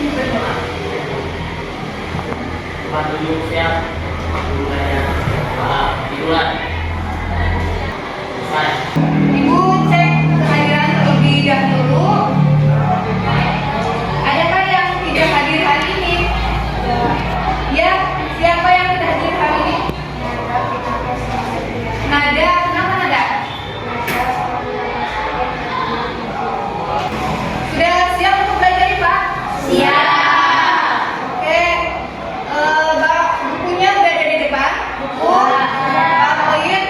berdoa. Tempat duduk siap. Mulai dimulai. Selesai. Ibu cek kehadiran terlebih dahulu. Adakah yang tidak hadir hari ini? Ya, siapa yang tidak hadir hari ini? Nada, kenapa Nada? Sudah siap untuk belajar Pak? Siap. Oke, bukunya udah ada di depan? Buku? PowerPoint?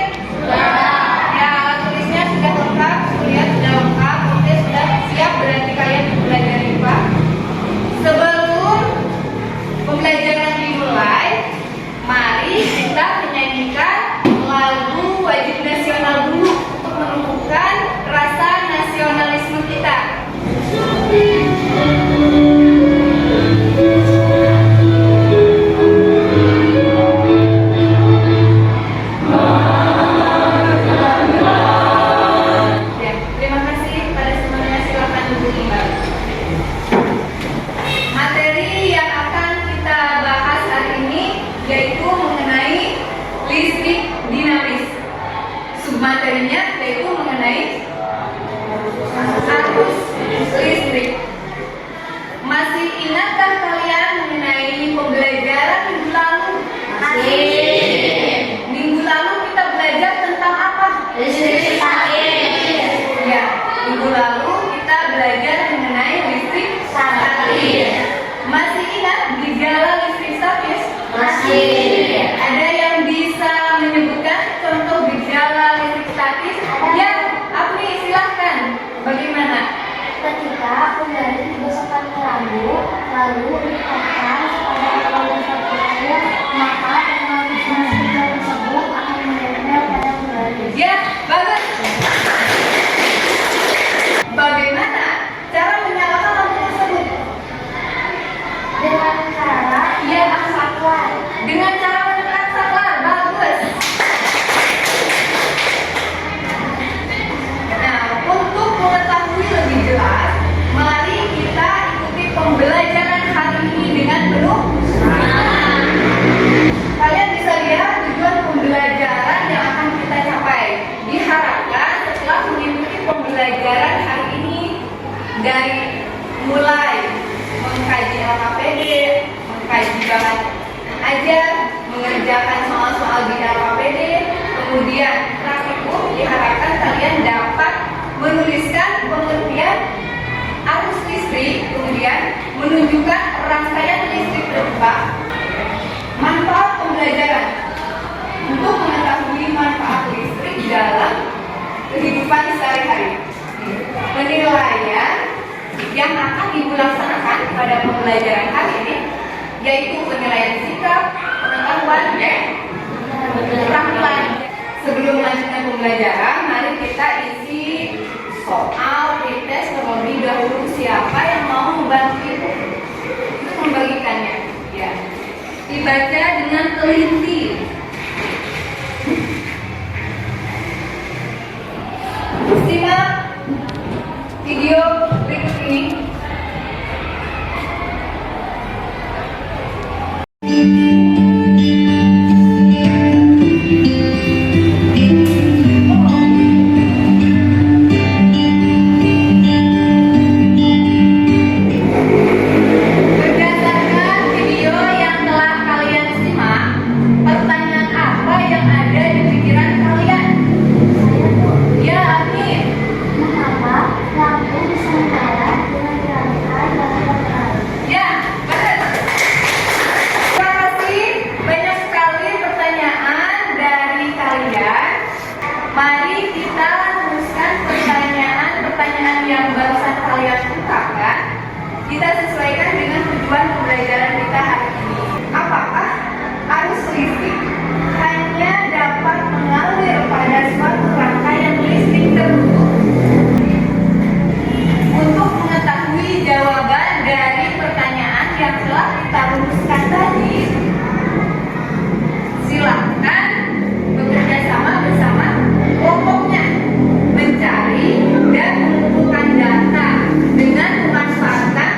Ya, alat tulisnya sudah lengkap, lihat sudah lengkap. Oke, sudah siap berarti kalian belajar IPA. Sebelum pembelajaran dimulai, mari kita menyanyikan lagu wajib nasional dulu untuk menumbuhkan rasa nasionalisme kita. Ya, terima kasih pada semuanya, silakan duduk kembali. Materi yang akan kita bahas hari ini yaitu mengenai listrik dinamis. Submaterinya yaitu mengenai arus listrik. Masih ingatkah kalian mengenai pembelajaran minggu lalu? Minggu lalu kita belajar tentang apa? Listrik statis. Ya, minggu lalu kita belajar mengenai listrik statis. Masih ingat gejala listrik statis? Masih. Ada yang bisa menyebutkan contoh gejala listrik statis? Ya, Apri silahkan. Bagaimana? Ketika pembelajaran digosokkan ke lalu ditekan pada proses terkecil, maka teknologi tersebut akan menempel pada pembelajaran. Ya, bagus. Bagaimana cara menyalakan lampu tersebut? Dengan cara menekan saklar. Dengan cara menekan saklar. Bagus. Nah, untuk mengetahui lebih jelas, mari kita ikuti pembelajaran hari ini dengan penuh semangat. Kalian bisa lihat tujuan pembelajaran yang akan kita capai. Diharapkan setelah mengikuti pembelajaran hari ini dari mulai mengkaji LKPD, mengkaji bahan ajar, mengerjakan soal-soal di LKPD, kemudian praktikum, diharapkan kalian dapat menuliskan pengertian arus listrik, kemudian menunjukkan rangkaian listrik berupa manfaat pembelajaran untuk mengetahui manfaat listrik dalam kehidupan sehari-hari. Penilaian yang akan ibu laksanakan pada pembelajaran hari ini yaitu penilaian sikap, pengetahuan, dan keterampilan. Sebelum melanjutkan pembelajaran, mari kita isi soal pretest terlebih dahulu. Siapa yang mau membantu ibu untuk membagikannya? Ya, dibaca dengan teliti. Simak video berikut ini. Berdasarkan video yang telah kalian simak, pertanyaan apa yang ada di pikiran kalian? Ya, Amin. Mengapa lampu bisa menyala dengan gerakan dan tekan? Ya, benar. Terima kasih, banyak sekali pertanyaan dari kalian. Mari kita rumuskan pertanyaan yang barusan kalian ungkapkan. Kita sesuaikan dengan tujuan pembelajaran kita hari ini. Apakah arus listrik hanya dapat mengalir pada suatu rangkaian listrik tertentu? Untuk mengetahui jawaban dari pertanyaan yang telah kita rumuskan tadi, silahkan bekerja sama bersama kelompoknya, mencari dan mengumpulkan data dengan memanfaatkan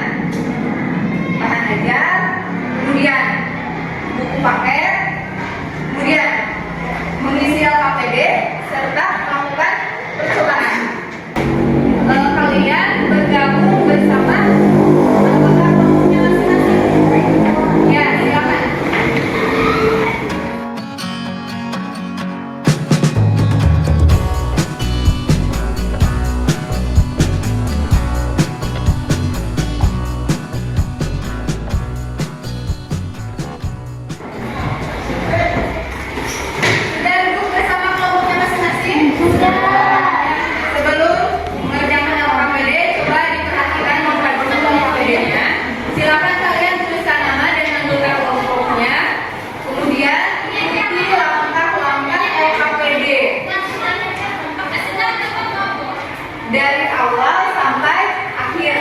dari awal sampai akhir.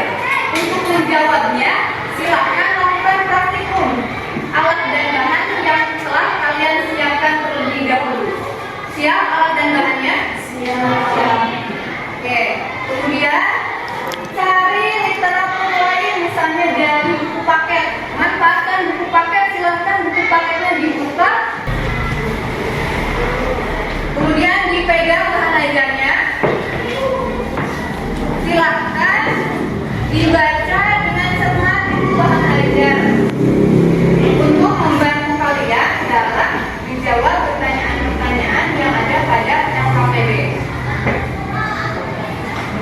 Untuk menjawabnya, silakan lakukan praktikum alat dan bahan yang telah kalian siapkan terlebih dahulu. Siap alat dan bahannya? Siap. Oke, kemudian cari literatur lain misalnya dari buku paket. Manfaatkan buku paket, silahkan buku paketnya dibuka. Kemudian dipegang bahan ajarnya. Silahkan dibaca dengan cermat buku bahan ajar untuk membantu kalian dalam menjawab pertanyaan-pertanyaan yang ada pada LKPD.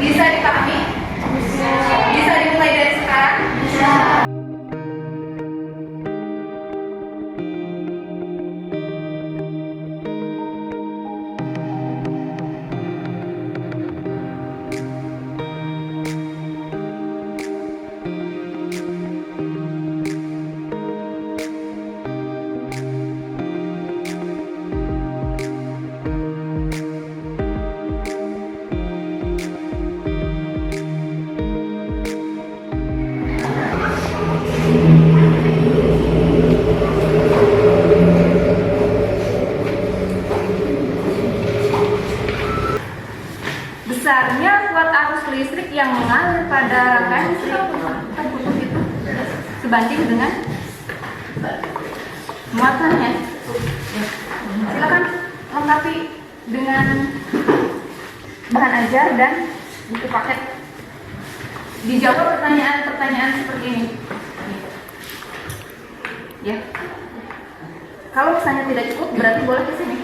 Bisa dipahami? Bisa dimulai dari sekarang? Besarnya kuat arus listrik yang mengalir pada rangkaian listrik tertutup itu sebanding dengan muatannya. Silakan lengkapi dengan bahan ajar dan buku paket. Dijawab pertanyaan-pertanyaan seperti ini. Ya. Kalau misalnya tidak cukup, berarti boleh ke sini.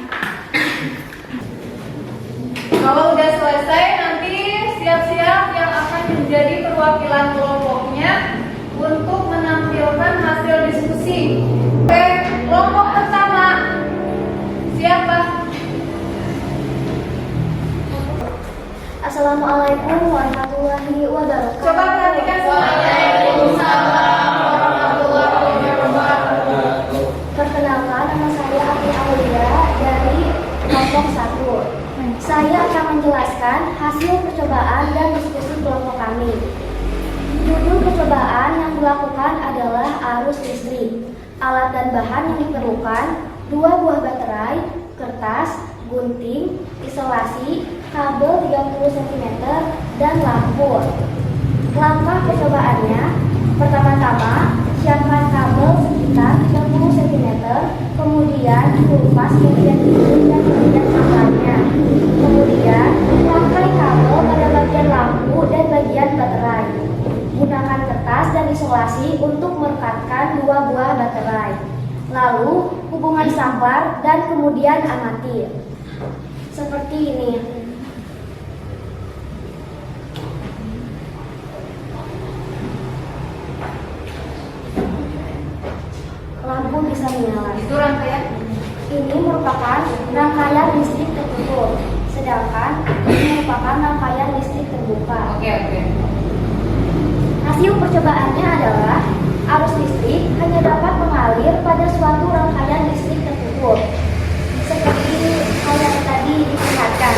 Kalau udah selesai, nanti siap-siap yang akan menjadi perwakilan kelompoknya untuk menampilkan hasil diskusi. Oke, kelompok pertama siapa? Assalamualaikum warahmatullahi wabarakatuh. Coba perhatikan semuanya. Waalaikumsalam warahmatullahi wabarakatuh. Perkenalkan, nama saya Ati Aulia dari kelompok 1. Saya akan menjelaskan hasil percobaan dan diskusi kelompok kami. Judul percobaan yang dilakukan adalah arus listrik. Alat dan bahan yang diperlukan 2 buah baterai, kertas, gunting, isolasi, kabel 30 cm, dan lampu. Langkah percobaannya, pertama-tama siapkan kabel sekitar 30 cm, kemudian kupas bagian ujung dan bagian pangkalnya. Kemudian rangkai kabel pada bagian lampu dan bagian baterai. Gunakan kertas dan isolasi untuk merekatkan 2 buah baterai. Lalu hubungan samplar dan kemudian amati. Seperti ini. Lampu bisa menyala. Itu rangkaian. Ini merupakan rangkaian listrik tertutup, sedangkan ini merupakan rangkaian listrik terbuka. Oke. Hasil percobaannya adalah arus listrik hanya dapat mengalir pada suatu rangkaian listrik tertutup, seperti yang tadi diperlihatkan.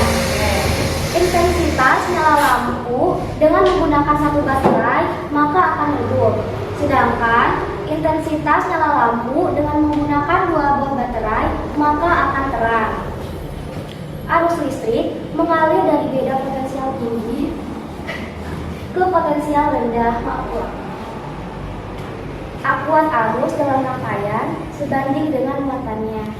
Intensitas nyala lampu dengan menggunakan 1 baterai maka akan redup, sedangkan intensitas nyala lampu dengan menggunakan 2 buah baterai maka akan terang. Arus listrik mengalir dari beda potensial tinggi ke potensial rendah. Akuan arus dalam rangkaian sebanding dengan muatannya.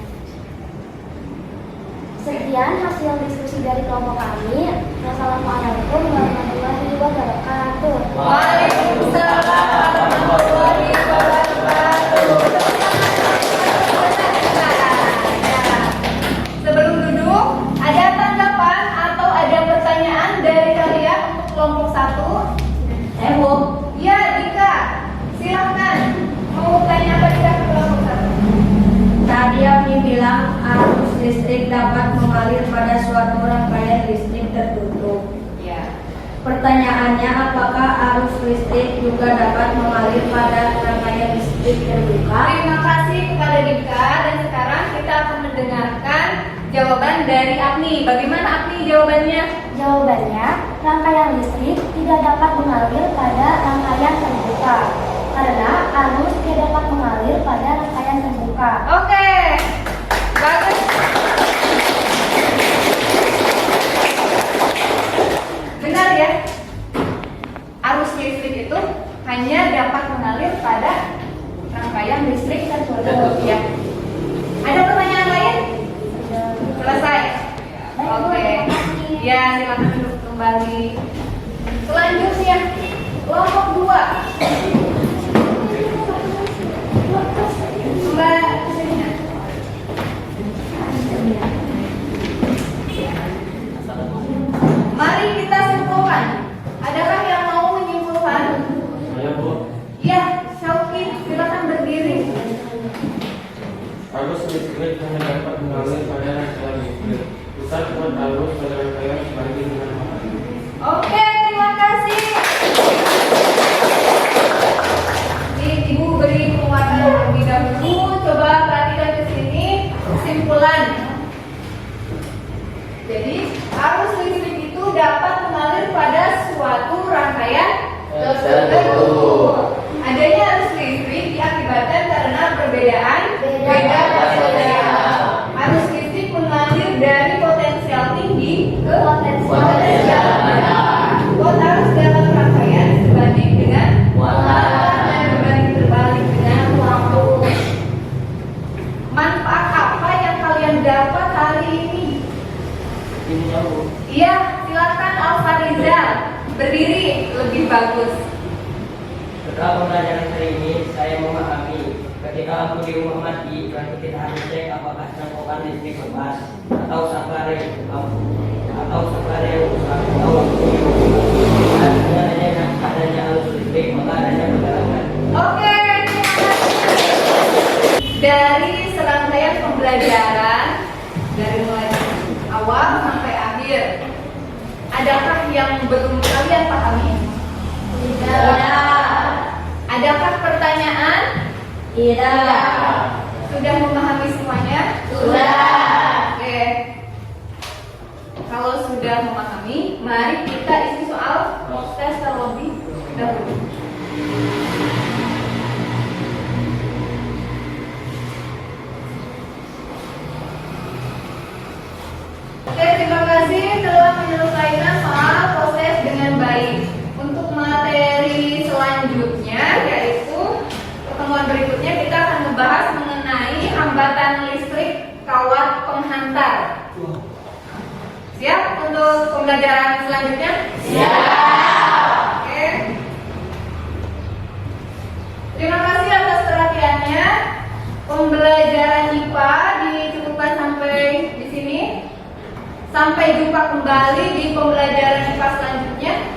Sekian hasil diskusi dari kelompok kami. Wassalamualaikum warahmatullahi wabarakatuh. Waalaikumsalam warahmatullahi wabarakatuh. Sebelum duduk, ada tanggapan atau ada pertanyaan dari kalian untuk kelompok 1? Bu. Ya, Dika. Silakan. Mau tanya apa Dika ke kelompok 1? Tadi Ami bilang arus listrik dapat mengalir pada suatu rangkaian listrik tertutup. Ya. Pertanyaannya, apakah arus listrik juga dapat mengalir pada rangkaian listrik terbuka? Terima kasih kepada Dika dan sekarang kita akan mendengarkan jawaban dari Agni. Bagaimana Agni jawabannya? Jawabannya, rangkaian rangkaian listrik tidak dapat mengalir pada rangkaian terbuka karena arus tidak dapat mengalir pada rangkaian terbuka. Oke, bagus. Benar ya? Arus listrik itu hanya dapat mengalir pada rangkaian listrik tertutup ya. Ada pertanyaan lain? Selesai. Oke. Ya, silakan duduk kembali. Selanjutnya, kelompok 2. Mbak Selina. Mari kita simpulkan. Adakah yang mau menyimpulkan? Saya Bu. Ya, Syauki, silakan berdiri. Arus listrik hanya dapat mengalir pada rangkaian listrik. Pusat buat arus pada rangkaian sebanding dengan matahari. Oke, terima kasih. Ibu beri penguatan terlebih dahulu. Coba perhatikan ke sini kesimpulan. Jadi, arus listrik itu dapat mengalir pada suatu rangkaian tertentu. Adanya arus listrik diakibatkan karena perbedaan potensial. Arus listrik mengalir dari potensial tinggi ke potensial rendah. Kuota arus dalam rangkaian sebanding dengan dan berbanding terbalik dengan waktu. Manfaat apa yang kalian dapat hari ini? Ini ya Bu. Iya, silakan Alfarizal berdiri lebih bagus. Setelah pembelajaran hari ini, saya memahami ketika aku di rumah mati, berarti kita harus cek apakah cangkupan listrik lepas atau saklar yang rusak atau adanya arus listrik, maka adanya pergerakan. Oke, dari serangkaian pembelajaran dari mulai awal sampai akhir, adakah yang belum kalian pahami? Tidak. Adakah pertanyaan? Tidak. Sudah memahami semuanya? Sudah. Oke. Kalau sudah memahami, mari kita isi soal tes terlebih dahulu. Oke, terima kasih telah menyelesaikan soal proses dengan baik. Untuk materi selanjutnya, yaitu pertemuan berikutnya, kita akan membahas mengenai hambatan listrik kawat penghantar. Siap untuk pembelajaran selanjutnya? Siap. Oke. Terima kasih atas perhatiannya. Pembelajaran IPA dicukupkan sampai di sini. Sampai jumpa kembali di pembelajaran IPA selanjutnya.